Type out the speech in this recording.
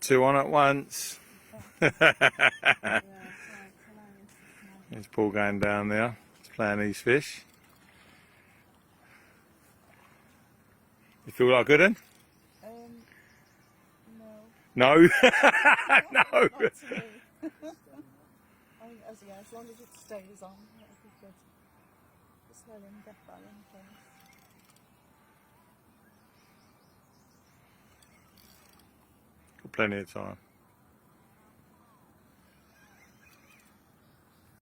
Two on at once. There's Paul going down there. He's playing these fish. You feel like good then? No. No? No. Not to me. I think as long as it stays on, that'll be good. Just let him get that in first. Got plenty of time.